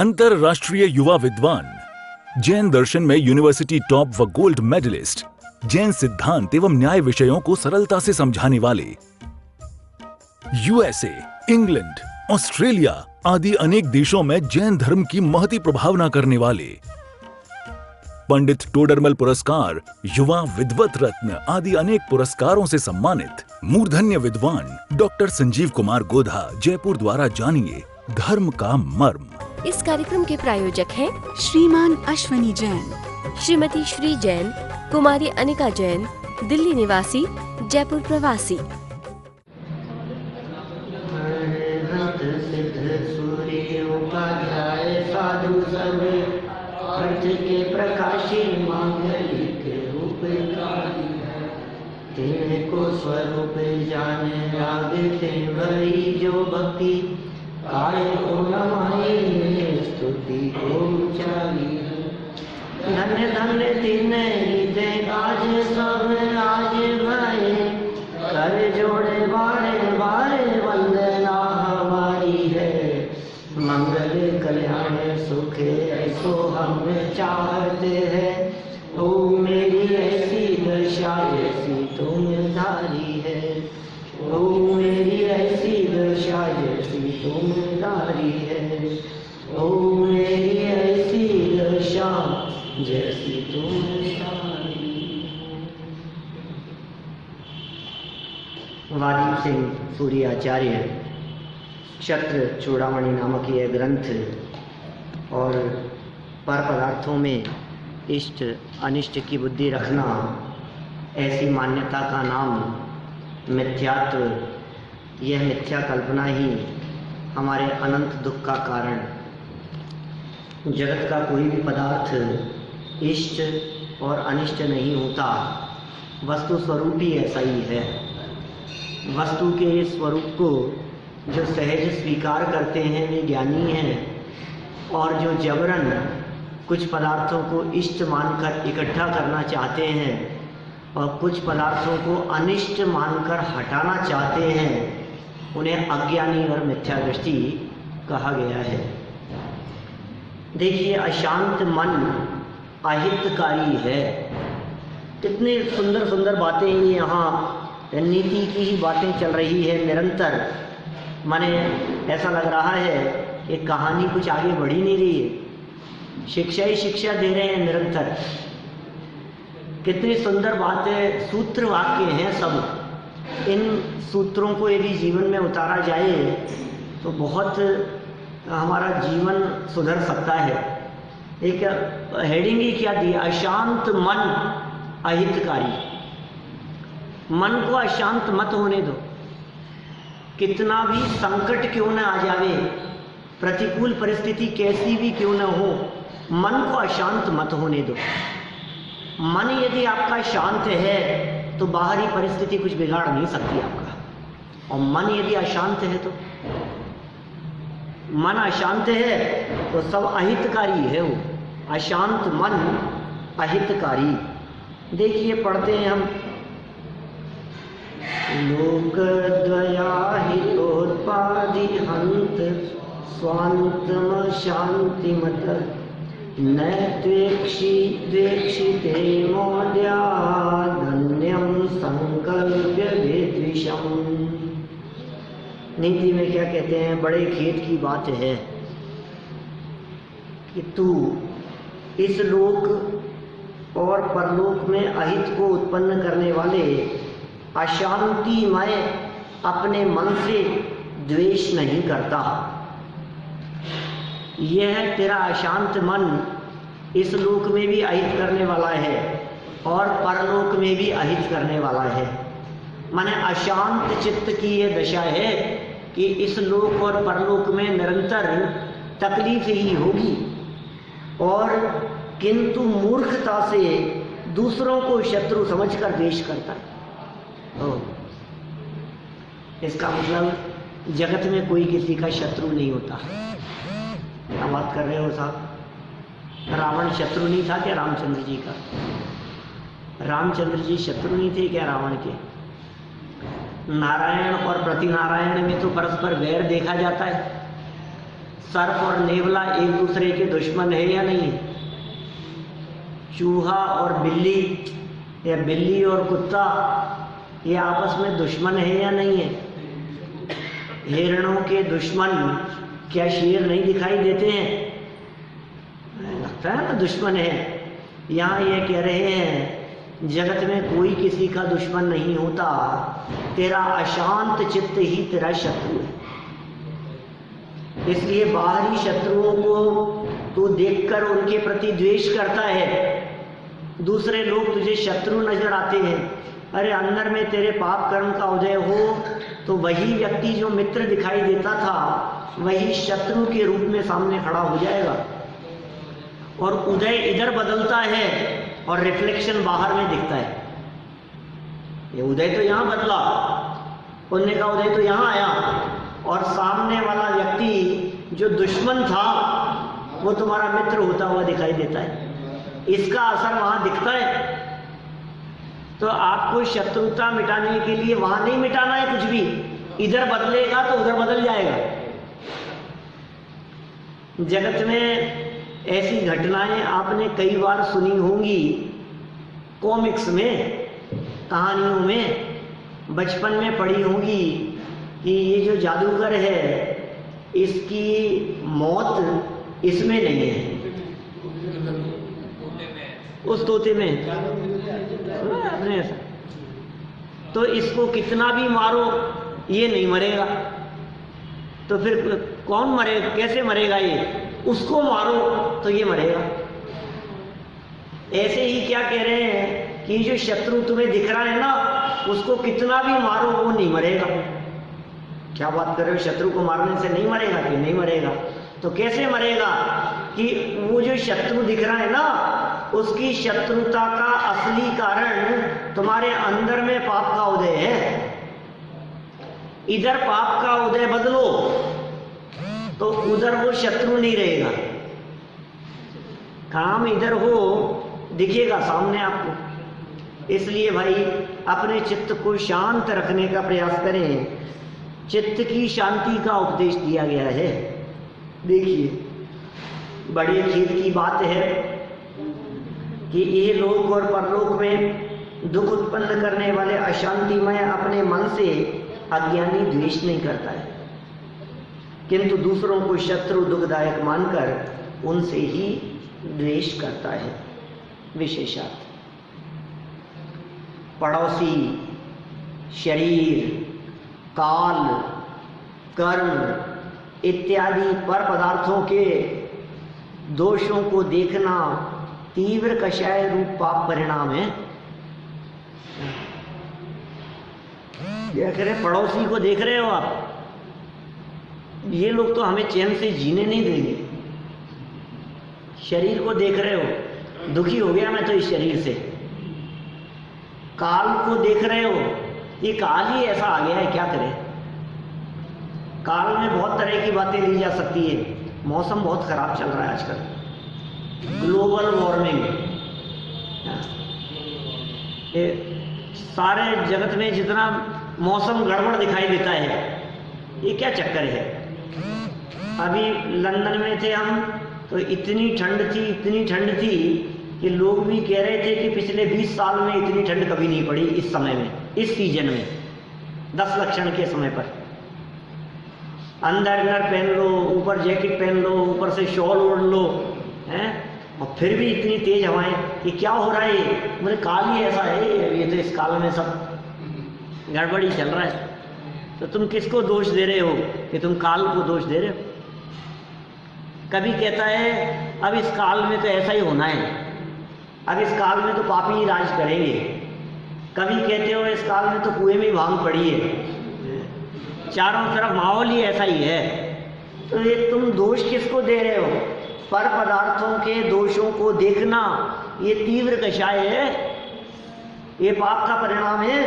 अंतरराष्ट्रीय युवा विद्वान, जैन दर्शन में यूनिवर्सिटी टॉप व गोल्ड मेडलिस्ट, जैन सिद्धांत एवं न्याय विषयों को सरलता से समझाने वाले, यूएसए, इंग्लैंड, ऑस्ट्रेलिया आदि अनेक देशों में जैन धर्म की महती प्रभावना करने वाले, पंडित टोडरमल पुरस्कार, युवा विद्वत रत्न आदि अनेक पुरस्कारों से सम्मानित मूर्धन्य विद्वान डॉक्टर संजीव कुमार गोधा जयपुर द्वारा जानिए धर्म का मर्म। इस कार्यक्रम के प्रायोजक हैं श्रीमान अश्वनी जैन, श्रीमती श्री जैन, कुमारी अनिका जैन, दिल्ली निवासी, जयपुर प्रवासी। साधु सब अर्थ के प्रकाशी मांगलिक उपकारी है, तिनको स्वरूप जाने लागते वही जो भक्ति आए को नमाई स्तुति को उचारी। धन्य धन्य तीन हृदय आज सब आज भये, कर जोड़े बारे बारे वंदना हमारी है। मंगल कल्याण सुख ऐसो हम चाहते हैं, ओ मेरी ऐसी दशा जैसी तुम धारी है, ओ मेरी ऐसी दशा जैसी तुम धारी है, ओ मेरी ऐसी दशा जैसी तुम धारी। वादी सिंह सूर्य आचार्य क्षत्र चूड़ामणि नामक यह ग्रंथ और पर पदार्थों में इष्ट अनिष्ट की बुद्धि रखना, ऐसी मान्यता का नाम मिथ्यात्व। यह मिथ्या कल्पना ही हमारे अनंत दुख का कारण। जगत का कोई भी पदार्थ इष्ट और अनिष्ट नहीं होता, वस्तु स्वरूप ही ऐसा ही है। वस्तु के इस स्वरूप को जो सहज स्वीकार करते हैं वे ज्ञानी हैं, और जो जबरन कुछ पदार्थों को इष्ट मानकर इकट्ठा करना चाहते हैं और कुछ पदार्थों को अनिष्ट मानकर हटाना चाहते हैं, उन्हें अज्ञानी और मिथ्या दृष्टि कहा गया है। देखिए, अशांत मन अहितकारी है। कितनी सुंदर सुंदर बातें यहाँ नीति की ही बातें चल रही है निरंतर। माने ऐसा लग रहा है कि कहानी कुछ आगे बढ़ ही नहीं रही है, शिक्षा ही शिक्षा दे रहे हैं निरंतर। कितनी सुंदर बातें, सूत्र वाक्य हैं सब। इन सूत्रों को यदि जीवन में उतारा जाए तो बहुत हमारा जीवन सुधर सकता है। एक हेडिंग ही क्या दी, अशांत मन अहितकारी। मन को अशांत मत होने दो। कितना भी संकट क्यों न आ जावे, प्रतिकूल परिस्थिति कैसी भी क्यों न हो, मन को अशांत मत होने दो। मन यदि आपका शांत है तो बाहरी परिस्थिति कुछ बिगाड़ नहीं सकती आपका। और मन यदि अशांत है तो, मन अशांत है तो सब अहितकारी है। वो अशांत मन अहितकारी। देखिए, पढ़ते हैं हम, लोकद्वया हितोत्पादि हंत स्वान्तम शांतिमत न द्वेक्षिते मोद्या धन्यम संकल्प्य विद्विषम। नीति में क्या कहते हैं, बड़े खेत की बात है कि तू इस लोक और परलोक में अहित को उत्पन्न करने वाले अशांतिमय अपने मन से द्वेष नहीं करता। यह तेरा अशांत मन इस लोक में भी अहित करने वाला है और परलोक में भी अहित करने वाला है। माने अशांत चित्त की यह दशा है कि इस लोक और परलोक में निरंतर तकलीफ ही होगी, और किंतु मूर्खता से दूसरों को शत्रु समझकर द्वेष करता है। इसका मतलब जगत में कोई किसी का शत्रु नहीं होता। क्या बात कर रहे हो साहब? रावण शत्रु नहीं था क्या रामचंद्र जी का? रामचंद्र जी शत्रु नहीं थे क्या रावण के? नारायण और प्रतिनारायण में तो परस्पर वैर देखा जाता है। सर्प और नेवला एक दूसरे के दुश्मन है या नहीं? चूहा और बिल्ली या बिल्ली और कुत्ता ये आपस में दुश्मन है या नहीं है? हिरणों के दुश्मन क्या शेर नहीं दिखाई देते हैं? लगता है ना दुश्मन है। यहाँ ये कह रहे हैं जगत में कोई किसी का दुश्मन नहीं होता, तेरा अशांत चित्त ही तेरा शत्रु है। इसलिए बाहरी शत्रुओं को तू देखकर उनके प्रति द्वेष करता है। दूसरे लोग तुझे शत्रु नजर आते हैं, अरे अंदर में तेरे पाप कर्म का उदय हो तो वही व्यक्ति जो मित्र दिखाई देता था वही शत्रु के रूप में सामने खड़ा हो जाएगा। और उदय इधर बदलता है और रिफ्लेक्शन बाहर में दिखता है। ये उदय तो यहाँ बदला, पुण्य का उदय तो यहाँ आया, और सामने वाला व्यक्ति जो दुश्मन था वो तुम्हारा मित्र होता हुआ दिखाई देता है। इसका असर वहां दिखता है। तो आपको शत्रुता मिटाने के लिए वहां नहीं मिटाना है कुछ भी, इधर बदलेगा तो उधर बदल जाएगा। जगत में ऐसी घटनाएं आपने कई बार सुनी होंगी, कॉमिक्स में, कहानियों में, बचपन में पढ़ी होंगी कि ये जो जादूगर है इसकी मौत इसमें नहीं है, उस तोते में आपने ऐसा। तो इसको कितना भी मारो ये नहीं मरेगा, तो फिर कौन मरेगा, कैसे मरेगा ये? उसको मारो तो ये मरेगा। ऐसे ही क्या कह रहे हैं कि जो शत्रु तुम्हें दिख रहा है ना उसको कितना भी मारो वो नहीं मरेगा। क्या बात कर रहे हो, शत्रु को मारने से नहीं मरेगा? कि नहीं मरेगा। तो कैसे मरेगा कि वो जो शत्रु दिख रहा है ना उसकी शत्रुता का असली कारण तुम्हारे अंदर में पाप का उदय है। इधर पाप का उदय बदलो तो उधर वो शत्रु नहीं रहेगा। काम इधर हो दिखेगा सामने आपको। इसलिए भाई अपने चित्त को शांत रखने का प्रयास करें। चित्त की शांति का उपदेश दिया गया है। देखिए बड़े खेद की बात है कि ये लोक और परलोक में दुख उत्पन्न करने वाले अशांतिमय अपने मन से अज्ञानी द्वेष नहीं करता है, किंतु दूसरों को शत्रु दुखदायक मानकर उनसे ही द्वेष करता है। विशेषात पड़ोसी, शरीर, काल, कर्म इत्यादि पर पदार्थों के दोषों को देखना तीव्र कषाय रूप पाप परिणाम है। क्या कह रहे, पड़ोसी को देख रहे हो आप, ये लोग तो हमें चैन से जीने नहीं देंगे। शरीर को देख रहे हो, दुखी हो गया मैं तो इस शरीर से। काल को देख रहे हो, ये काल ही ऐसा आ गया है, क्या करें। काल में बहुत तरह की बातें ली जा सकती है। मौसम बहुत खराब चल रहा है आजकल, ग्लोबल वार्मिंग, सारे जगत में जितना मौसम गड़बड़ दिखाई देता है, ये क्या चक्कर है। अभी लंदन में थे हम तो इतनी ठंड थी कि लोग भी कह रहे थे कि पिछले 20 साल में इतनी ठंड कभी नहीं पड़ी इस समय में, इस सीजन में, 10 लक्षण के समय पर। अंदर इनर पहन लो, ऊपर जैकेट पहन लो, ऊपर से शॉल ओढ़ लो, हैं, और फिर भी इतनी तेज हवाएं, ये क्या हो रहा है। बोले काल ही ऐसा है, ये तो इस काल में सब गड़बड़ी चल रहा है। तो तुम किसको दोष दे रहे हो कि तुम काल को दोष दे रहे हो। कभी कहता है अब इस काल में तो ऐसा ही होना है, अब इस काल में तो पापी ही राज करेंगे। कभी कहते हो इस काल में तो कुएं में भांग पड़ी है, चारों तरफ माहौल ही ऐसा ही है। तो ये तुम दोष किसको दे रहे हो। पर पदार्थों के दोषों को देखना ये तीव्र कषाय है, ये पाप का परिणाम है।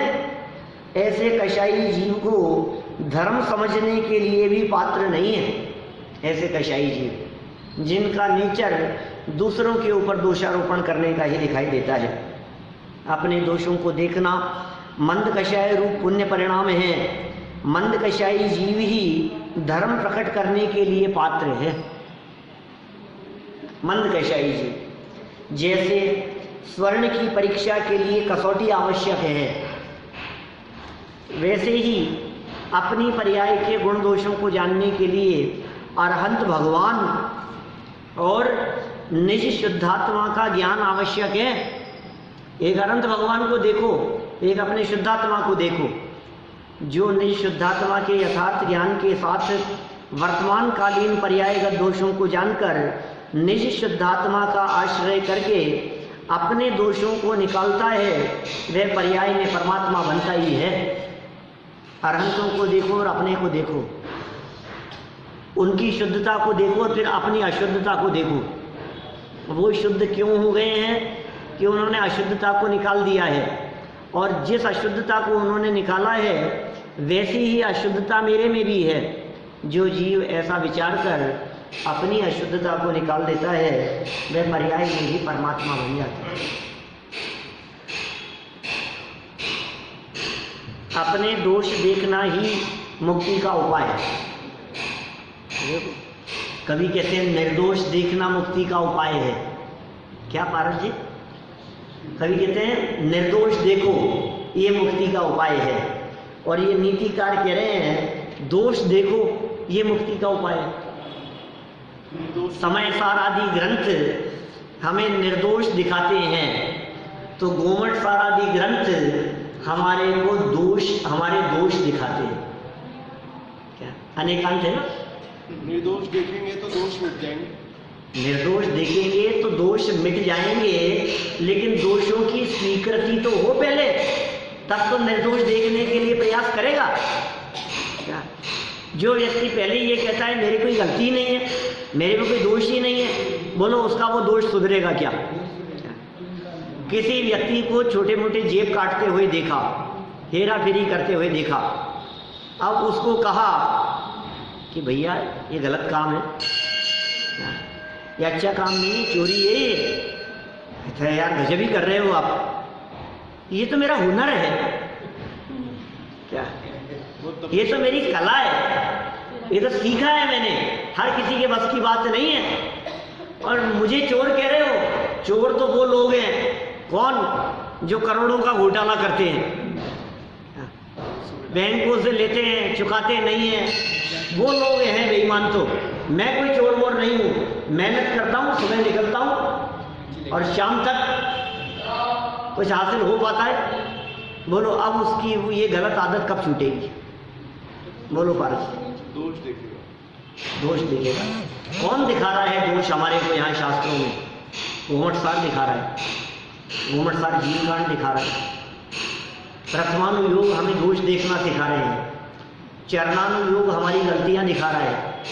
ऐसे कषाई जीव को धर्म समझने के लिए भी पात्र नहीं है। ऐसे कषाई जीव जिनका नेचर दूसरों के ऊपर दोषारोपण करने का ही दिखाई देता है। अपने दोषों को देखना मंद कषाय रूप पुण्य परिणाम है। मंद कषाई जीव ही धर्म प्रकट करने के लिए पात्र है। मंदकशायी जी, जैसे स्वर्ण की परीक्षा के लिए कसौटी आवश्यक है, वैसे ही अपनी पर्याय के गुण दोषों को जानने के लिए अरहंत भगवान और निज शुद्धात्मा का ज्ञान आवश्यक है। एक अनंत भगवान को देखो, एक अपने शुद्धात्मा को देखो। जो निज शुद्धात्मा के यथार्थ ज्ञान के साथ वर्तमान कालीन पर्यायगत दोषों को जानकर निज शुद्धात्मा का आश्रय करके अपने दोषों को निकालता है, वह पर्याय में परमात्मा बनता ही है। अरहंतों को देखो और अपने को देखो, उनकी शुद्धता को देखो और फिर अपनी अशुद्धता को देखो। वो शुद्ध क्यों हो गए हैं कि उन्होंने अशुद्धता को निकाल दिया है, और जिस अशुद्धता को उन्होंने निकाला है वैसी ही अशुद्धता मेरे में भी है। जो जीव ऐसा विचार कर अपनी अशुद्धता को निकाल देता है, वह पर्याय में ही परमात्मा बन जाता है। अपने दोष देखना ही मुक्ति का उपाय है। कभी कहते हैं निर्दोष देखना मुक्ति का उपाय है। क्या पारस जी? कभी कहते हैं निर्दोष देखो, ये मुक्ति का उपाय है, और ये नीतिकार कह रहे हैं दोष देखो, ये मुक्ति का उपाय है। समय सार आदि ग्रंथ हमें निर्दोष दिखाते हैं, तो गोमट सार आदि ग्रंथ हमारे को हमारे दोष दिखाते हैं। क्या अनेकांत है ना? निर्दोष देखेंगे तो दोष मिट जाएंगे। निर्दोष देखेंगे तो दोष मिट जाएंगे, लेकिन दोषों की स्वीकृति तो हो पहले, तब तो निर्दोष देखने के लिए प्रयास करेगा। क्या जो व्यक्ति पहले ये कहता है मेरी कोई गलती नहीं है, मेरे में कोई दोष ही नहीं है, बोलो उसका वो दोष सुधरेगा क्या? किसी व्यक्ति को छोटे मोटे जेब काटते हुए देखा, हेरा फेरी करते हुए देखा, अब उसको कहा कि भैया ये गलत काम है, ये अच्छा काम नहीं है, चोरी है ये, अच्छा यार गजब ही कर रहे हो आप, ये तो मेरा हुनर है, क्या ये तो मेरी कला है, ये तो सीखा है मैंने, हर किसी के बस की बात नहीं है। और मुझे चोर कह रहे हो? चोर तो वो लोग हैं, कौन? जो करोड़ों का घोटाला करते हैं, बैंकों से लेते हैं, चुकाते नहीं हैं, वो लोग हैं बेईमान। तो मैं कोई चोर मोर नहीं हूँ, मेहनत करता हूँ, सुबह निकलता हूँ और शाम तक कुछ हासिल हो पाता है। बोलो अब उसकी ये गलत आदत कब छूटेगी? बोलो पारस। दोष देखेगा। दोष दिखेगा। कौन दिखा रहा है दोष हमारे को यहाँ शास्त्रों में? घूमट सार दिखा रहा है, घूमट सार जीव कांड दिखा रहा है। प्रथमानुयोग हमें दोष देखना सिखा रहे हैं, चरणानुयोग हमारी गलतियां दिखा रहा है।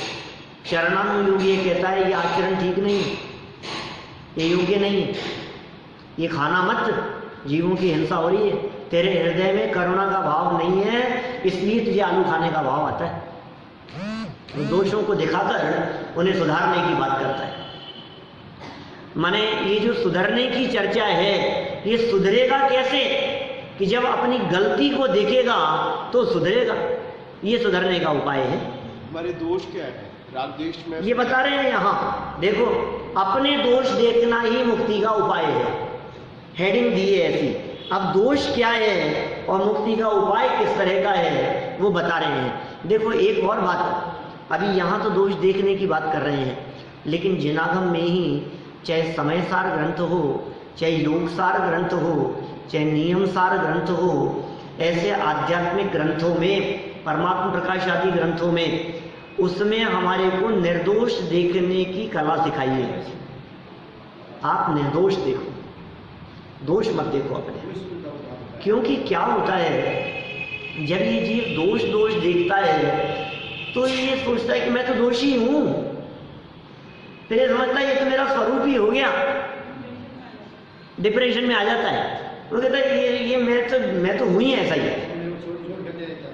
चरणानुयोग ये कहता है ये आचरण ठीक नहीं है, ये योग्य नहीं है, ये खाना मत, जीवों की हिंसा हो रही है, तेरे हृदय में करुणा का भाव नहीं है, इसलिए तुझे आलू खाने का भाव आता है। तो दोषों को दिखाकर उन्हें सुधारने की बात करता है। माने ये जो सुधरने की चर्चा है, ये सुधरेगा कैसे? कि जब अपनी गलती को देखेगा तो सुधरेगा, ये सुधरने का उपाय है। हमारे दोष क्या है? राग द्वेष में ये बता रहे हैं यहाँ, देखो अपने दोष देखना ही मुक्ति का उपाय है। हेडिंग दी है ऐसी। अब दोष क्या है और मुक्ति का उपाय किस तरह का है वो बता रहे हैं। देखो एक और बात, अभी यहाँ तो दोष देखने की बात कर रहे हैं, लेकिन जिनागम में ही चाहे समय सार ग्रंथ हो, चाहे योग सार ग्रंथ हो, चाहे नियम सार ग्रंथ हो, ऐसे आध्यात्मिक ग्रंथों में, परमात्मा प्रकाश आदि ग्रंथों में, उसमें हमारे को निर्दोष देखने की कला सिखाई है। आप निर्दोष देखो, दोष मत देखो अपने। क्योंकि क्या होता है, जब ये जीव दोष देखता है तो ये सोचता है कि मैं तो दोषी हूं, फिर ये समझता है ये तो मेरा स्वरूप ही हो गया, डिप्रेशन में आ जाता है। वो कहता है ये मैं तो हूं ही ऐसा ही,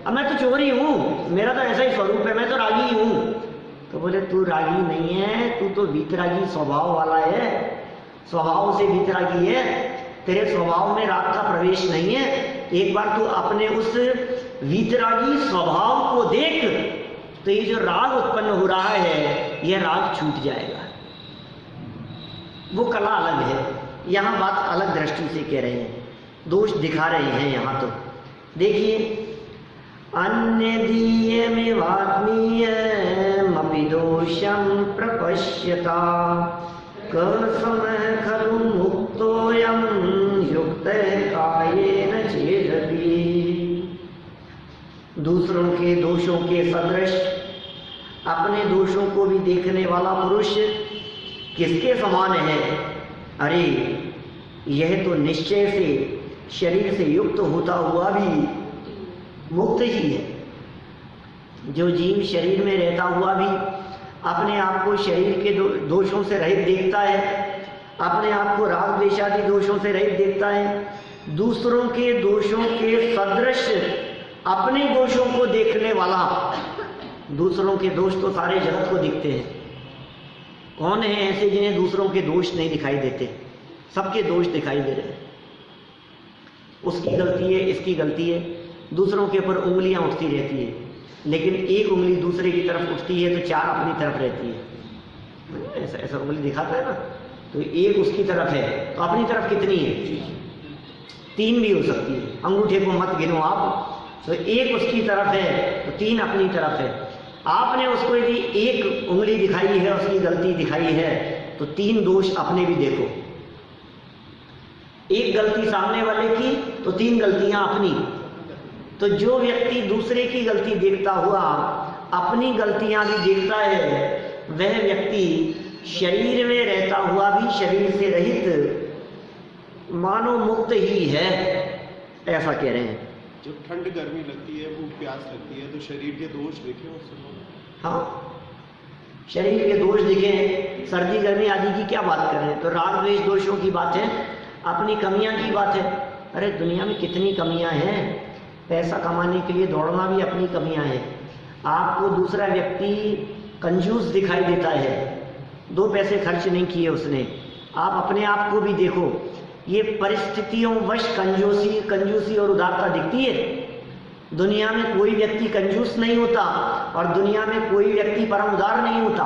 अब मैं तो चोर ही हूं, मेरा तो ऐसा ही स्वरूप है, मैं तो रागी हूं। तो बोले तू रागी नहीं है, तू तो वीतरागी स्वभाव वाला है, स्वभाव से वीतरागी है, तेरे स्वभाव में राग का प्रवेश नहीं है। एक बार तू अपने उस वीतरागी स्वभाव को देख तो ये जो राग उत्पन्न हो रहा है यह राग छूट जाएगा। वो कला अलग है, यहाँ बात अलग दृष्टि से कह रहे हैं, दोष दिखा रहे हैं यहाँ। तो देखिए, अन्य दीयमेवात्मीयमपि दोषं प्रपश्यता कसमः खलु मुक्तोऽयं युक्तः कायेन चेदपि। दूसरों के दोषों के सदृश अपने दोषों को भी देखने वाला पुरुष किसके समान है? अरे यह तो निश्चय से शरीर से युक्त होता हुआ भी मुक्त ही है। जो जीव शरीर में रहता हुआ भी अपने आप को शरीर के दोषों से रहित देखता है, अपने आप को राग द्वेषादि दोषों से रहित देखता है, दूसरों के दोषों के सदृश अपने दोषों को देखने वाला। दूसरों के दोष तो सारे जगत को दिखते हैं, कौन है ऐसे जिन्हें दूसरों के दोष नहीं दिखाई देते? सबके दोष दिखाई दे रहे हैं। उसकी गलती है, इसकी गलती है, दूसरों के ऊपर उंगलियां उठती रहती है, लेकिन एक उंगली दूसरे की तरफ उठती है तो चार अपनी तरफ रहती है। ऐसा ऐसा उंगली दिखाता है ना, तो एक उसकी तरफ है तो अपनी तरफ कितनी है? 3 भी हो सकती है। अंगूठे को मत गिनो आप, तो एक उसकी तरफ है तो 3 अपनी तरफ है। आपने उसको यदि एक उंगली दिखाई है, उसकी गलती दिखाई है, तो 3 दोष अपने भी देखो। एक गलती सामने वाले की तो 3 गलतियां अपनी। तो जो व्यक्ति दूसरे की गलती देखता हुआ अपनी गलतियां भी देखता है, वह व्यक्ति शरीर में रहता हुआ भी शरीर से रहित मानो मुक्त ही है, ऐसा कह रहे हैं। जब ठंड गर्मी लगती है, भूख प्यास लगती है, तो शरीर के दोष देखे उससे। हाँ, शरीर के दोष दिखे, सर्दी गर्मी आदि की क्या बात कर रहे हैं? तो राग द्वेष दोषों की बात है, अपनी कमियां की बात है। अरे दुनिया में कितनी कमियां हैं, पैसा कमाने के लिए दौड़ना भी अपनी कमियां हैं। आपको दूसरा व्यक्ति कंजूस दिखाई देता है, 2 पैसे खर्च नहीं किए उसने, आप अपने आप को भी देखो, ये परिस्थितियों वश कंजूसी और उदारता दिखती है। दुनिया में कोई व्यक्ति कंजूस नहीं होता और दुनिया में कोई व्यक्ति परम उदार नहीं होता।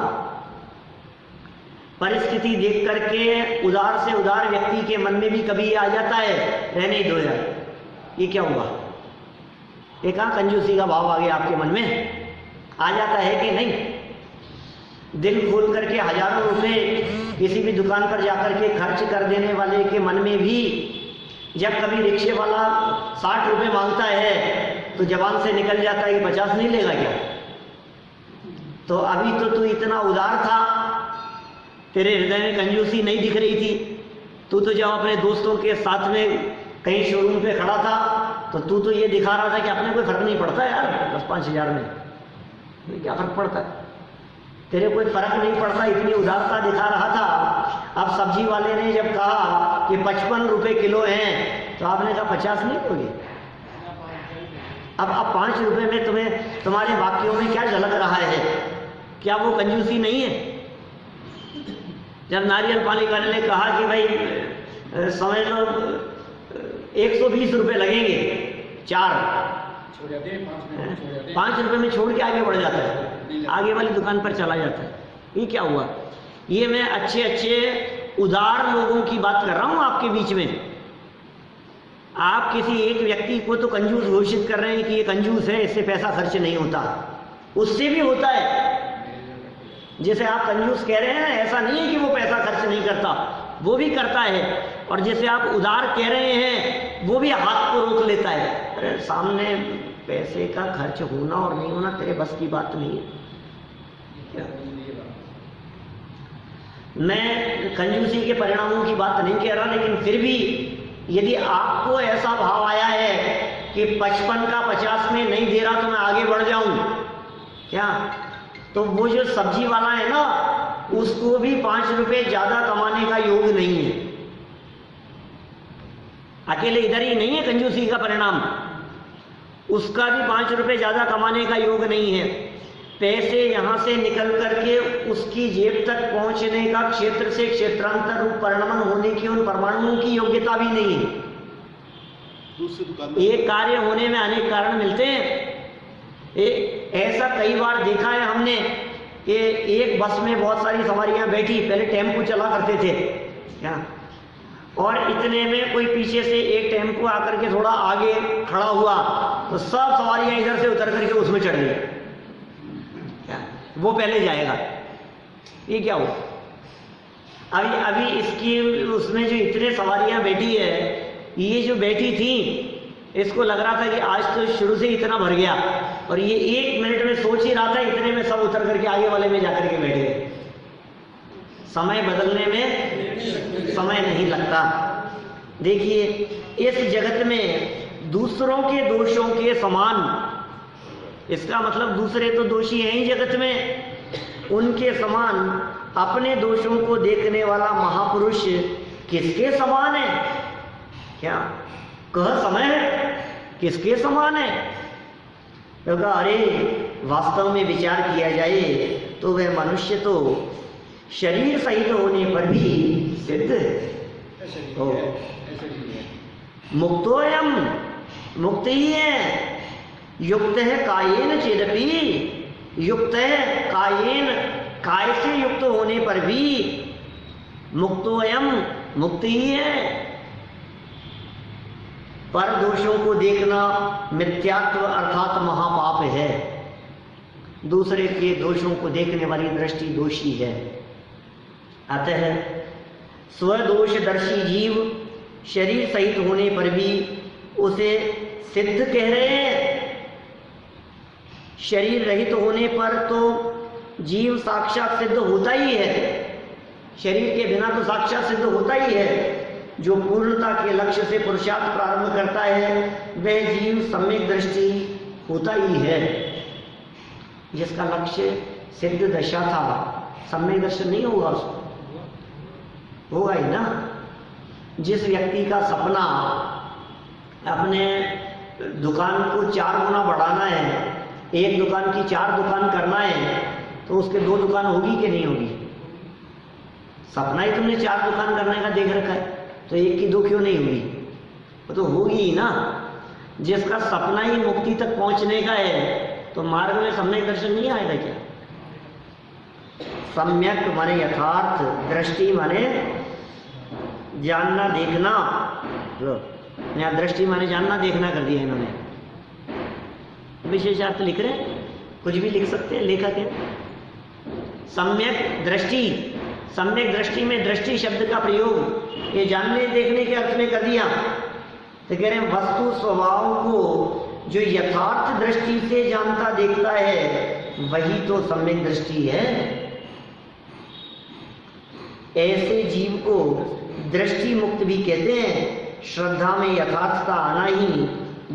परिस्थिति देख करके उदार से उदार व्यक्ति के मन में भी कभी आ जाता है, रहने ही दो यार, ये क्या हुआ? ये कहाँ कंजूसी का भाव आ गया आपके मन में? आ जाता है कि नहीं? दिल खोल करके हजारों रुपए किसी भी दुकान पर जाकर के खर्च कर देने वाले के मन में भी जब कभी रिक्शे वाला 60 रुपए मांगता है तो जबान से निकल जाता है कि 50 नहीं लेगा क्या? तो अभी तो तू इतना उदार था, तेरे हृदय में कंजूसी नहीं दिख रही थी। तू तो जब अपने दोस्तों के साथ में कहीं शोरूम पे खड़ा था तो तू तो ये दिखा रहा था कि अपने कोई फर्क नहीं पड़ता यार, 10-5 हज़ार में क्या फर्क पड़ता है, तेरे कोई फर्क नहीं पड़ता, इतनी उदारता दिखा रहा था। अब सब्जी वाले ने जब कहा कि 55 रुपए किलो हैं तो आपने कहा 50 नहीं दोगे? अब 5 रुपए में तुम्हारे वाक्यों में क्या झलक रहा है? क्या वो कंजूसी नहीं है? जब नारियल पानी वाले ने कहा कि भाई समझ लो 120 रुपए लगेंगे 4, 5 रुपए में छोड़ के आगे बढ़ जाता है, आगे वाली दुकान पर चला जाता है। ये क्या हुआ? ये मैं अच्छे उदार लोगों की बात कर रहा हूं आपके बीच में। आप किसी एक व्यक्ति को तो कंजूस घोषित कर रहे हैं कि ये कंजूस है, इससे पैसा खर्च नहीं होता, उससे भी होता है। जैसे आप कंजूस कह रहे हैं ना, ऐसा नहीं है कि वो पैसा खर्च नहीं करता, वो भी करता है। और जैसे आप उदार कह रहे हैं, वो भी हाथ को रोक लेता है। अरे सामने पैसे का खर्च होना और नहीं होना तेरे बस की बात नहीं है क्या? मैं कंजूसी के परिणामों की बात नहीं कह रहा, लेकिन फिर भी यदि आपको ऐसा भाव आया है कि 55 का 50 में नहीं दे रहा तो मैं आगे बढ़ जाऊं क्या, तो वो जो सब्जी वाला है ना, उसको भी 5 रुपए ज्यादा कमाने का योग नहीं है। अकेले इधर ही नहीं है कंजूसी का परिणाम, उसका भी 5 रुपए ज्यादा कमाने का योग नहीं है। पैसे यहां से निकल करके उसकी जेब तक पहुंचने का क्षेत्र से क्षेत्रांतर रूप परिणमन होने की उन परमाणुओं की योग्यता भी नहीं है। एक कार्य होने में अनेक कारण मिलते हैं। ऐसा कई बार देखा है हमने कि एक बस में बहुत सारी सवारियां बैठी, पहले टेम्पो चला करते थे क्या, और इतने में कोई पीछे से एक टेम्पो आकर के थोड़ा आगे खड़ा हुआ तो सब सवारियां इधर से उतर करके उसमें चढ़ गई, क्या वो पहले जाएगा। ये क्या हुआ? अभी अभी इसकी उसमें जो इतने सवारियां बैठी है, ये जो बैठी थी इसको लग रहा था कि आज तो शुरू से इतना भर गया, और ये 1 मिनट में सोच ही रहा था, इतने में सब उतर करके आगे वाले में जाकर के बैठ गए। समय बदलने में समय नहीं लगता। देखिए, इस जगत में दूसरों के दोषों के समान, इसका मतलब दूसरे तो दोषी हैं ही जगत में, उनके समान अपने दोषों को देखने वाला महापुरुष किसके समान है? क्या कह समय है? किसके समान है? तो कहा, अरे वास्तव में विचार किया जाए तो वह मनुष्य तो शरीर सहित होने पर भी सिद्ध है। मुक्तोयम, मुक्त ही है, युक्त है कायेन चेदपि, युक्त है कायेन, काय से युक्त होने पर भी मुक्तोयम, मुक्त ही है। पर दोषों को देखना मिथ्यात्व अर्थात महापाप है। दूसरे के दोषों को देखने वाली दृष्टि दोषी है। अतः स्वदोषदर्शी जीव शरीर सहित होने पर भी उसे सिद्ध कह रहे हैं। शरीर रहित होने पर तो जीव साक्षात सिद्ध होता ही है, शरीर के बिना तो साक्षात सिद्ध होता ही है। जो पूर्णता के लक्ष्य से पुरुषार्थ प्रारंभ करता है वह जीव सम्यक दृष्टि होता ही है। जिसका लक्ष्य सिद्ध दशा था, सम्यक दर्शन नहीं होगा उसको, होगा ही ना। जिस व्यक्ति का सपना अपने दुकान को 4 गुना बढ़ाना है, एक दुकान की 4 दुकान करना है, तो उसके 2 दुकान होगी कि नहीं होगी? सपना ही तुमने 4 दुकान करने का देख रखा है, तो 1 की 2 क्यों नहीं होगी? वो तो होगी ही ना। जिसका सपना ही मुक्ति तक पहुंचने का है, तो मार्ग में सम्यक दर्शन नहीं आएगा क्या? सम्यक माने यथार्थ, दृष्टि माने जानना देखना। यहाँ दृष्टि माने जानना देखना कर दिया इन्होंने। विशेषार्थ लिख रहे हैं, कुछ भी लिख सकते हैं लेखक है। सम्यक दृष्टि, सम्यक दृष्टि में दृष्टि शब्द का प्रयोग ये जानने देखने के अर्थ में कर दिया। तो कह रहे हैं वस्तु स्वभाव को जो यथार्थ दृष्टि से जानता देखता है वही तो सम्यक दृष्टि है। ऐसे जीव को दृष्टि मुक्त भी कहते हैं। श्रद्धा में यथार्थता आना ही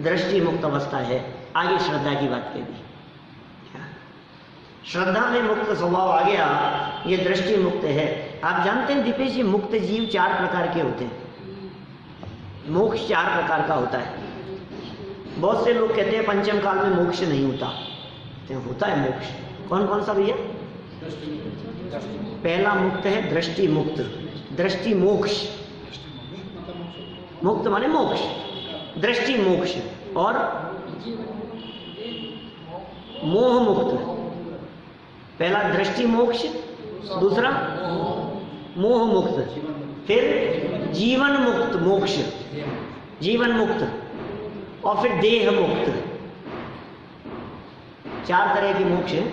दृष्टि मुक्त अवस्था है। आगे श्रद्धा की बात कह दी। श्रद्धा में मुक्त स्वभाव आ गया, ये दृष्टि मुक्त है। आप जानते हैं दीपेश जी, मुक्त जीव 4 प्रकार के होते हैं। मोक्ष 4 प्रकार का होता है। बहुत से लोग कहते हैं पंचम काल में मोक्ष नहीं होता, तो होता है मोक्ष। कौन कौन सा भैया? पहला मुक्त है दृष्टि मुक्त, दृष्टि मोक्ष। मुक्त माने मोक्ष, दृष्टि मोक्ष। और मोह मुक्त, पहला दृष्टि मोक्ष, दूसरा मोह मुक्त, फिर जीवन मुक्त मोक्ष, जीवन मुक्त, और फिर देह मुक्त। 4 तरह के मोक्ष है।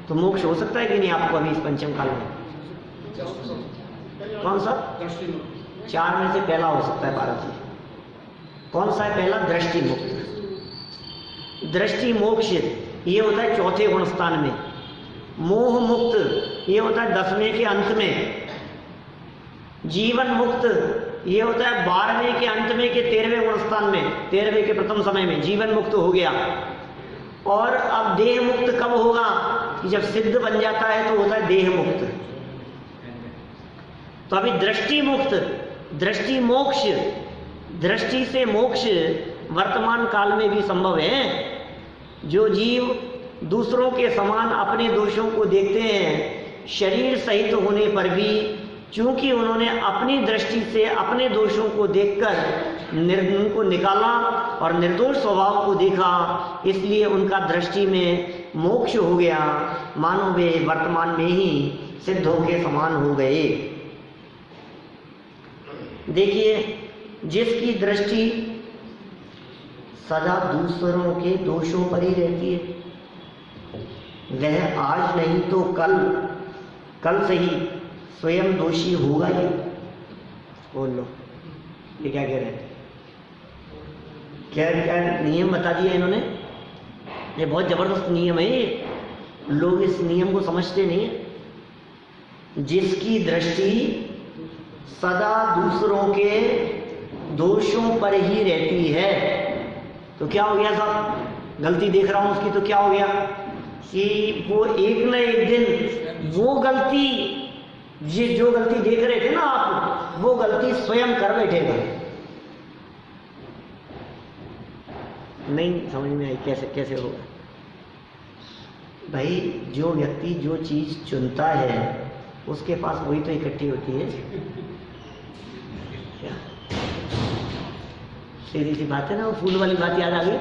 तो मोक्ष हो सकता है कि नहीं आपको अभी इस पंचम काल में? कौन सा? 4 में से पहला हो सकता है भारत जी। कौन सा है पहला? दृष्टि मुक्त। दृष्टि मोक्ष ये होता है 4थे गुण स्थान में। मोह मुक्त ये होता है 10वें के अंत में। जीवन मुक्त ये होता है 12वें के अंत में के 13वें गुण स्थान में, 13वें के प्रथम समय में जीवन मुक्त हो गया। और अब देह मुक्त कब होगा? कि जब सिद्ध बन जाता है तो होता है देह मुक्त। तो अभी दृष्टि मुक्त, दृष्टि मोक्ष, दृष्टि से मोक्ष वर्तमान काल में भी संभव है। जो जीव दूसरों के समान अपने दोषों को देखते हैं, शरीर सहित होने पर भी चूंकि उन्होंने अपनी दृष्टि से अपने दोषों को देखकर उनको निकाला और निर्दोष स्वभाव को देखा, इसलिए उनका दृष्टि में मोक्ष हो गया, मानो वे वर्तमान में ही सिद्धों के समान हो गए। देखिए, जिसकी दृष्टि सदा दूसरों के दोषों पर ही रहती है, वह आज नहीं तो कल से ही स्वयं दोषी होगा ही। बोल लो, ये क्या कह रहे हैं? क्या क्या नियम बता दिया इन्होंने? ये बहुत जबरदस्त नियम है ये, लोग इस नियम को समझते नहीं है। जिसकी दृष्टि सदा दूसरों के दोषों पर ही रहती है, तो क्या हो गया साहब? गलती देख रहा हूं उसकी, तो क्या हो गया कि वो एक न एक दिन वो गलती, जो गलती देख रहे थे ना आप, वो गलती स्वयं कर बैठेगा। नहीं समझ में आई? कैसे होगा भाई? जो व्यक्ति जो चीज चुनता है उसके पास वही तो इकट्ठी होती है। क्या सीधी सी बात है ना? वो फूल वाली बात याद आ गई,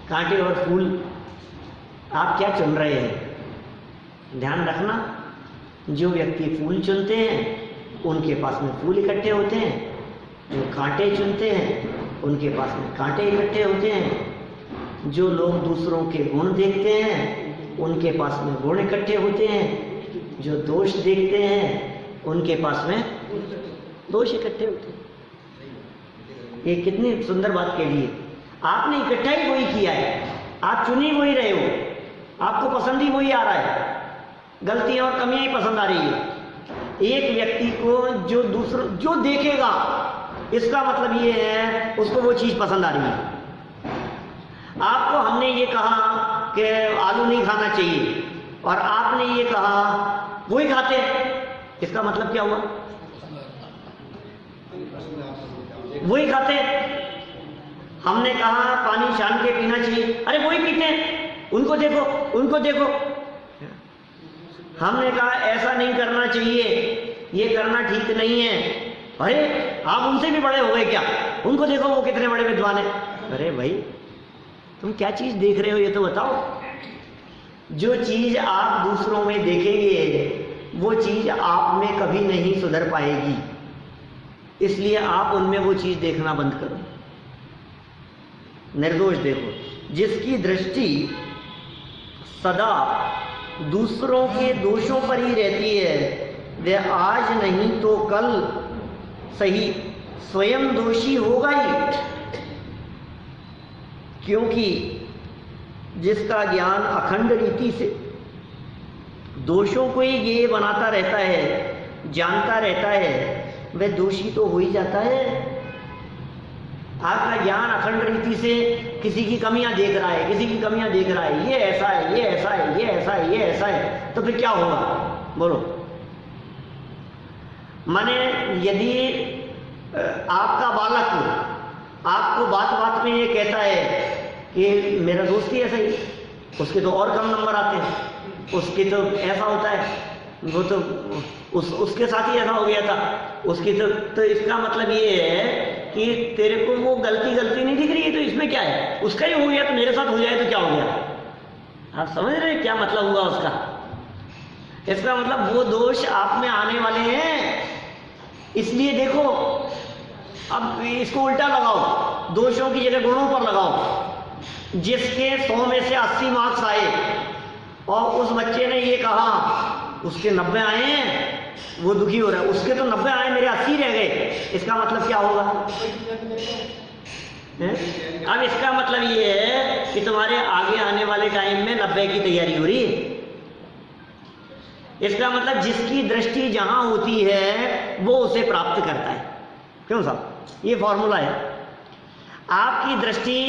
कांटे और फूल। आप क्या चुन रहे हैं? ध्यान रखना, जो व्यक्ति फूल चुनते हैं उनके पास में फूल इकट्ठे होते हैं, जो कांटे चुनते हैं उनके पास में कांटे इकट्ठे होते हैं, जो लोग दूसरों के गुण देखते हैं उनके पास में गुण इकट्ठे होते हैं, जो दोष देखते हैं उनके पास में दोष इकट्ठे होते हैं। ये कितनी सुंदर बात कह दी है। आपने इकट्ठा ही वही किया है, आप चुन ही वही रहे हो, आपको पसंद ही वही आ रहा है, गलतियां और कमियां ही पसंद आ रही है। एक व्यक्ति को जो देखेगा, इसका मतलब ये है उसको वो चीज पसंद आ रही है। आपको हमने ये कहा कि आलू नहीं खाना चाहिए और आपने ये कहा वही खाते, इसका मतलब क्या हुआ? वही खाते। हमने कहा पानी छान के पीना चाहिए, अरे वही पीते हैं, उनको देखो। हमने कहा ऐसा नहीं करना चाहिए, ये करना ठीक नहीं है, अरे आप उनसे भी बड़े हो गए क्या? उनको देखो, वो कितने बड़े विद्वान हैं। अरे भाई, तुम क्या चीज देख रहे हो ये तो बताओ। जो चीज आप दूसरों में देखेंगे वो चीज आप में कभी नहीं सुधर पाएगी, इसलिए आप उनमें वो चीज देखना बंद करो। निर्दोष देखो। जिसकी दृष्टि सदा दूसरों के दोषों पर ही रहती है, वह आज नहीं तो कल सही स्वयं दोषी होगा ही। क्योंकि जिसका ज्ञान अखंड रीति से दोषों को ही ये बनाता रहता है, जानता रहता है, वह दोषी तो हो ही जाता है। आपका ज्ञान अखंड रीति से किसी की कमियां देख रहा है, किसी की कमियां देख रहा है, ये ऐसा है, ये ऐसा है, ये ऐसा है, ये ऐसा है, तो फिर क्या होगा? बोलो। माने यदि आपका बालक आपको बात बात में ये कहता है कि मेरा दोस्त ही ऐसा ही, उसके तो और कम नंबर आते हैं, उसके तो ऐसा होता है, वो तो उसके साथ ही ऐसा हो गया था, उसकी तो इसका मतलब ये है कि तेरे को वो गलती नहीं दिख रही है, तो इसमें क्या है? उसका ही हो गया तो मेरे साथ हो जाए तो क्या हो गया? आप समझ रहे हैं क्या मतलब हुआ उसका? इसका मतलब वो दोष आप में आने वाले हैं। इसलिए देखो, अब इसको उल्टा लगाओ, दोषों की जगह गुणों पर लगाओ। जिसके 100 में से 80 मार्क्स आए और उस बच्चे ने ये कहा उसके 90 आए हैं, वो दुखी हो रहा है, उसके तो 90 आए, मेरे 80 रह गए, इसका मतलब क्या होगा? अब इसका मतलब ये है कि तुम्हारे आगे आने वाले टाइम में 90 की तैयारी हो रही है। इसका मतलब जिसकी दृष्टि जहां होती है वो उसे प्राप्त करता है। क्यों साहब? ये फॉर्मूला है। आपकी दृष्टि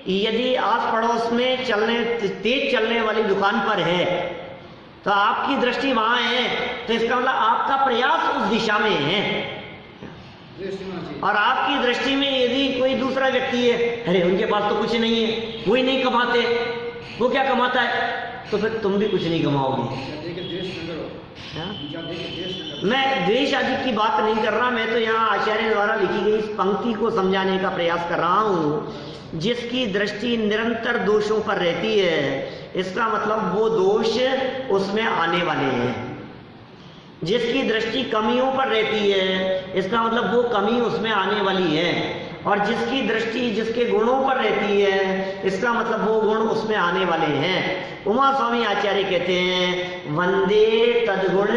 यदि आस पड़ोस में तेज चलने वाली दुकान पर है तो आपकी दृष्टि वहां है, तो इसका मतलब आपका प्रयास उस दिशा में है। और आपकी दृष्टि में यदि कोई दूसरा व्यक्ति है, अरे उनके पास तो कुछ नहीं है, वो ही नहीं कमाते, वो क्या कमाता है, तो फिर तुम भी कुछ नहीं कमाओगे। हाँ? मैं द्वेष आदि की बात नहीं कर रहा, मैं तो यहाँ आचार्य द्वारा लिखी गई इस पंक्ति को समझाने का प्रयास कर रहा हूँ। जिसकी दृष्टि निरंतर दोषों पर रहती है, इसका मतलब वो दोष उसमें आने वाले हैं। जिसकी दृष्टि कमियों पर रहती है, इसका मतलब वो कमी उसमें आने वाली है। और जिसकी दृष्टि जिसके गुणों पर रहती है, इसका मतलब वो गुण उसमें आने वाले हैं। उमा स्वामी आचार्य कहते हैं, वंदे तद्गुण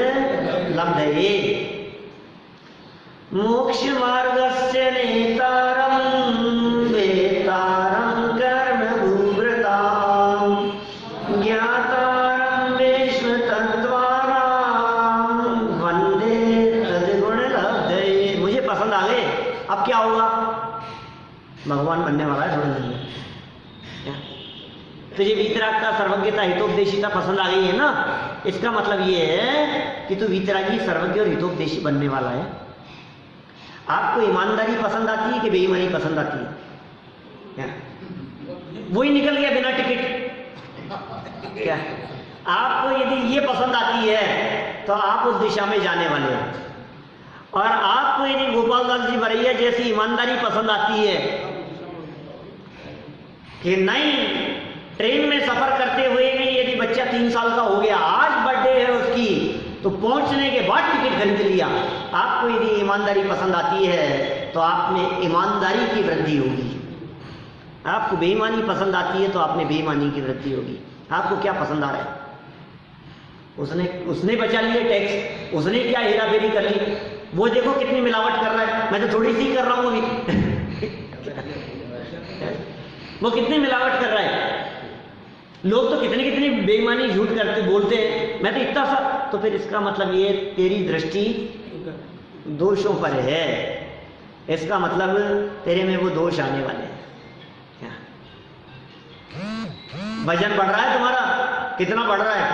लब्धये मोक्ष मार्गस्य नेतारं वेतारं कर्म भूभृतां ज्ञातारं विश्व तत्त्वानां वंदे तद्गुण लब्धये। मुझे पसंद आ गए, अब क्या होगा? भगवान बनने वाला है थोड़े दिन में। तुझे वीतराग का सर्वज्ञता हितोपदेशिता पसंद आ गई है ना, इसका मतलब ये है कि तू वीतरागी सर्वज्ञ और हितोपदेशी बनने वाला है। आपको ईमानदारी पसंद आती है कि बेईमानी पसंद आती है? वही निकल गया बिना टिकट। क्या आपको यदि ये पसंद आती है तो आप उस दिशा में जाने वाले हैं। और आपको यदि गोपाल दास जी बरैया जैसी ईमानदारी पसंद आती है कि नहीं, ट्रेन में सफर करते हुए भी यदि बच्चा 3 साल का हो गया, आज बर्थडे है उसकी, तो पहुंचने के बाद टिकट खरीद लिया। आपको यदि ईमानदारी पसंद आती है तो आप में ईमानदारी की वृद्धि होगी। आपको बेईमानी पसंद आती है तो आप में बेईमानी की वृद्धि होगी। आपको क्या पसंद आ रहा है? उसने बचा लिए टैक्स, उसने क्या हेरा फेरी कर ली, वो देखो कितनी मिलावट कर रहा है, मैं तो थोड़ी सी कर रहा हूँ अभी। वो कितनी मिलावट कर रहा है। लोग तो कितनी कितनी बेईमानी झूठ करते बोलते हैं, मैं तो इतना सा। तो फिर इसका मतलब ये तेरी दृष्टि दोषों पर है, इसका मतलब तेरे में वो दोष आने वाले हैं। वजन बढ़ रहा है तुम्हारा, कितना बढ़ रहा है?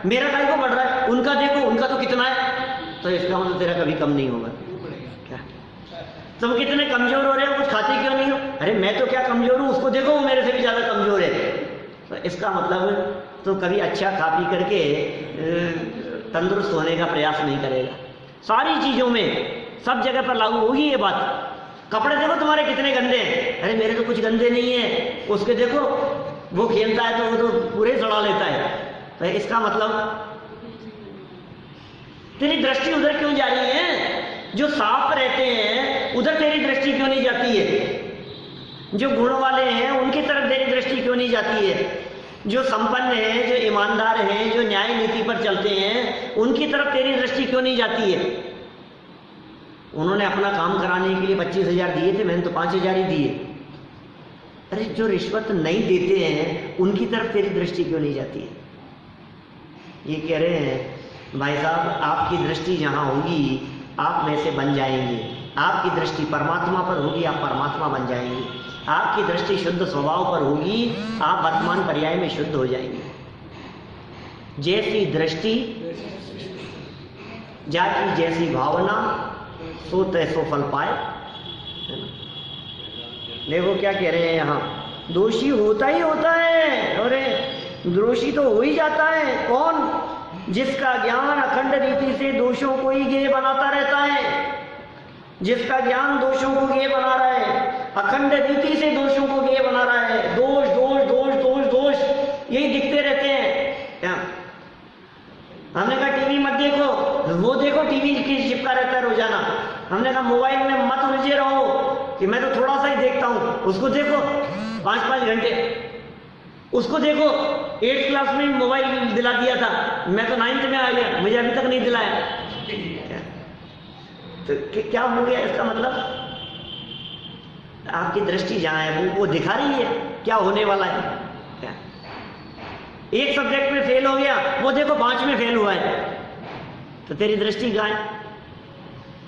मेरा काहे को बढ़ रहा है? उनका देखो, उनका तो कितना है, तो इसका मतलब तेरा कभी कम नहीं होगा। क्या तुम कितने कमजोर हो रहे हो, कुछ खाते क्यों नहीं हो? अरे मैं तो क्या कमजोर हूँ, उसको देखो वो मेरे से भी ज्यादा कमजोर है। तो इसका मतलब तो कभी अच्छा खा पी करके तंदुरुस्त होने का प्रयास नहीं करेगा। सारी चीजों में सब जगह पर लागू होगी ये बात। कपड़े देखो तुम्हारे कितने गंदे हैं, अरे मेरे तो कुछ गंदे नहीं है, उसके देखो वो खेलता है तो वो तो पूरे सड़ा लेता है। तो इसका मतलब तेरी दृष्टि उधर क्यों जा रही है? जो साफ रहते हैं उधर तेरी दृष्टि क्यों नहीं जाती है? जो गुण वाले हैं उनकी तरफ तेरी दृष्टि क्यों नहीं जाती है? जो संपन्न हैं, जो ईमानदार हैं, जो न्याय नीति पर चलते हैं, उनकी तरफ तेरी दृष्टि क्यों नहीं जाती है? उन्होंने अपना काम कराने के लिए 25,000 दिए थे, मैंने तो 5,000 ही दिए। अरे जो रिश्वत नहीं देते हैं उनकी तरफ तेरी दृष्टि क्यों नहीं जाती है? ये कह रहे हैं भाई साहब, आपकी दृष्टि जहां होगी आप वैसे बन जाएंगे। आपकी दृष्टि परमात्मा पर होगी, आप परमात्मा बन जाएंगे। आपकी दृष्टि शुद्ध स्वभाव पर होगी, आप वर्तमान पर्याय में शुद्ध हो जाएंगे। जैसी दृष्टि जाकी जैसी भावना, सो तैसो फल पाए। देखो क्या कह रहे हैं यहाँ, दोषी होता ही होता है। अरे दोषी तो हो ही जाता है। कौन? जिसका ज्ञान अखंड रीति से दोषों को ही गेय बनाता रहता है। जिसका ज्ञान दोषों को गेय बना रहा है, अखंड रीति से दोषों को गेय बना रहा है। दोष दोष दोष दोष दोष यही दिखते रहते हैं। क्या हमने कहा टीवी मत देखो, वो देखो टीवी की चिपका रहता है रोजाना। हमने कहा मोबाइल में मत उलझे रहो कि मैं तो थोड़ा सा ही देखता हूँ, उसको देखो 5-5 घंटे। उसको देखो 8th क्लास में मोबाइल दिला दिया था, मैं तो 9th में आ गया, मुझे अभी तक नहीं दिलाया। तो क्या हो गया? इसका मतलब आपकी दृष्टि जहां है वो दिखा रही है क्या होने वाला है। क्या एक सब्जेक्ट में फेल हो गया, वो देखो 5 में फेल हुआ है, तो तेरी दृष्टि कहां है?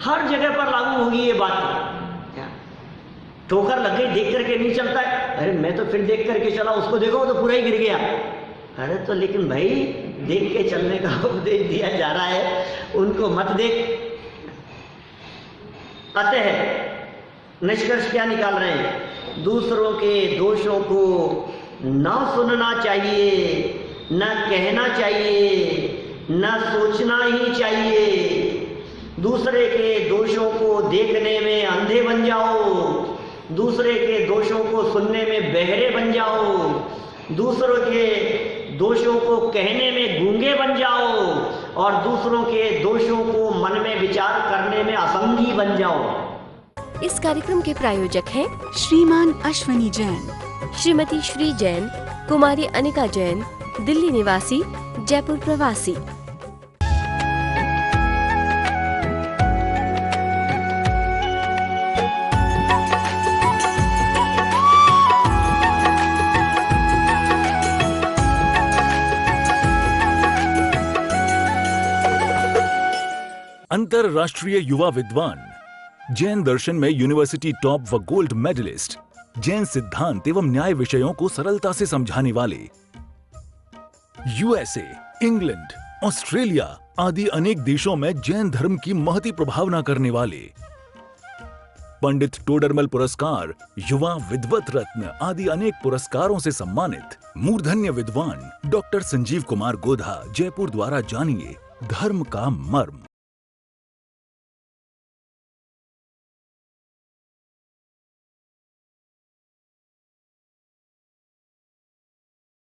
हर जगह पर लागू होगी ये बात। क्या ठोकर लग गई, देख करके नहीं चलता है, अरे मैं तो फिर देख करके चला, उसको देखो वो तो पूरा ही गिर गया। अरे तो लेकिन भाई देख के चलने का उपदेश दिया जा रहा है, उनको मत देख। अतः निष्कर्ष क्या निकाल रहे हैं? दूसरों के दोषों को न सुनना चाहिए, न कहना चाहिए, न सोचना ही चाहिए। दूसरे के दोषों को देखने में अंधे बन जाओ, दूसरे के दोषों को सुनने में बहरे बन जाओ, दूसरों के दोषों को कहने में गूंगे बन जाओ और दूसरों के दोषों को मन में विचार करने में असंगी बन जाओ। इस कार्यक्रम के प्रायोजक हैं श्रीमान अश्वनी जैन, श्रीमती श्री जैन, कुमारी अनिका जैन, दिल्ली निवासी, जयपुर प्रवासी। अंतरराष्ट्रीय युवा विद्वान, जैन दर्शन में यूनिवर्सिटी टॉप व गोल्ड मेडलिस्ट, जैन सिद्धांत एवं न्याय विषयों को सरलता से समझाने वाले, यूएसए, इंग्लैंड, ऑस्ट्रेलिया आदि अनेक देशों में जैन धर्म की महती प्रभावना करने वाले, पंडित टोडरमल पुरस्कार, युवा विद्वत रत्न आदि अनेक पुरस्कारों से सम्मानित मूर्धन्य विद्वान डॉक्टर संजीव कुमार गोधा, जयपुर द्वारा जानिए धर्म का मर्म।